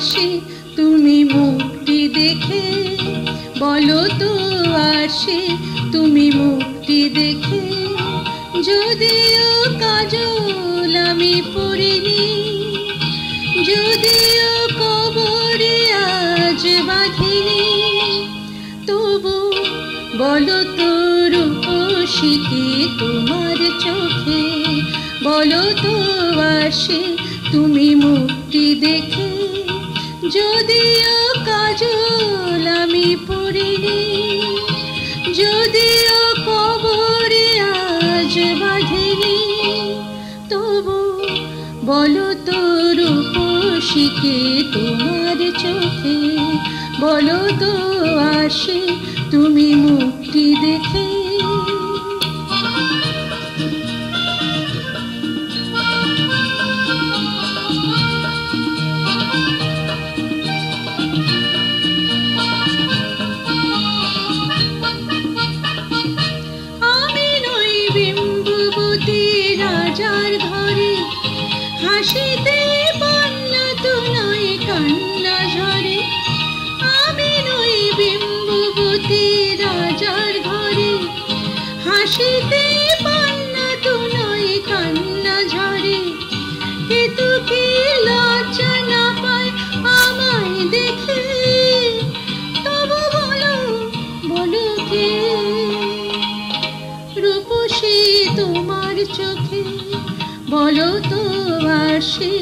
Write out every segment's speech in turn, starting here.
আসে তুমি মুক্তি দেখে, বলো তো আসে তুমি মুক্তি দেখে। যদিও কাজল আমি পরিনি, যদিও কবরে আজ বাঁধিনি, তবু বলো তো রূপসী কি তোমার চোখে, বলো তো আসে তুমি মুক্তি দেখে। যদিও কাজল আমি পরিনি, যদিও কবরে আজ বাঁধিনি, তবু বলো তো রূপসী কি তোমার চোখে, বলো তো আসে তুমি মুক্তি দেখে। আমি নই বিম্ববতী রাজার ঘরে, হাসিতে পান্না তো নয় কান্না ঝরে। আমি নই বিম্ববতী রাজার ঘরে, হাসিতে পান্না তো নয় কান্না ঝরে। কিন্তু কি লজ্জা না পায় আমায় দেখে, তবু বলো বলো কে রূপসী তোমার চোখে, বলো তো আসে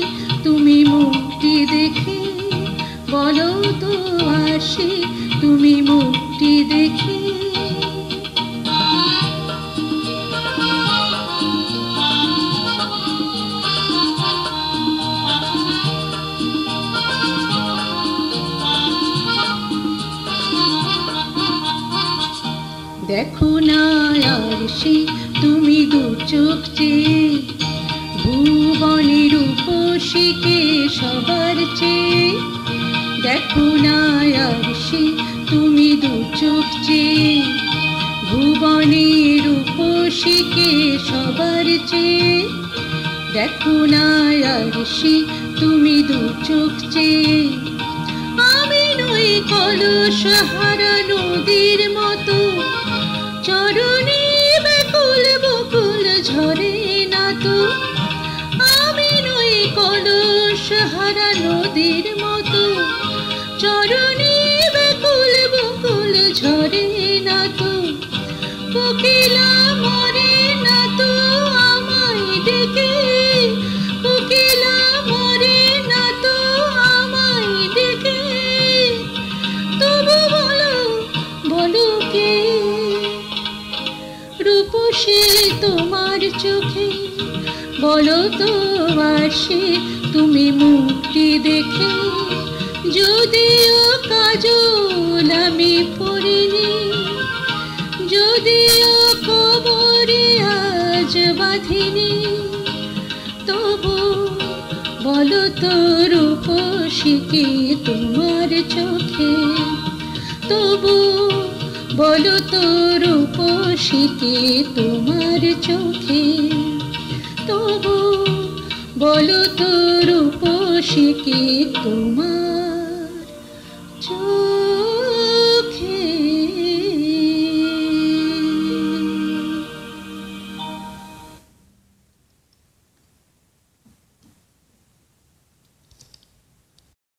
তুমি মুক্তি দেখে, বলো তো আসে তুমি মুক্তি দেখে। দেখো না আরশি তুমি দু চোখ চেয়ে, ভুবনের রূপসীকে সবার চেয়ে। দেখো না আরশি তুমি দু চোখ চেয়ে, ভুবনের রূপসীকে সবার চেয়ে। দেখো না আরশি তুমি দু চোখ চেয়ে। আমি নই কলসহারা নদীর মতো, চরণে ব্যাকুল বকুল ঝরে না তো। আমি নই কলসহারা নদীর মতো, চরণে ব্যাকুল বকুল ঝরে না তো। কোকিলা মরে না তো আমায় ডেকে, কোকিলা মরে না তো আমায় ডেকে, তবু বলো বলো কে রূপসী তোমার চোখে, বলো তো আসে তুমি মুক্তি দেখে। যদিও কাজল আমি পরিনি, যদিও কবরে আজ বাঁধিনি, তবু বলো তো রূপসী কি তোমার চোখে, তবু বলো তো রূপসী কি তোমার চোখে, তবু বলো তো রূপসী কি তোমার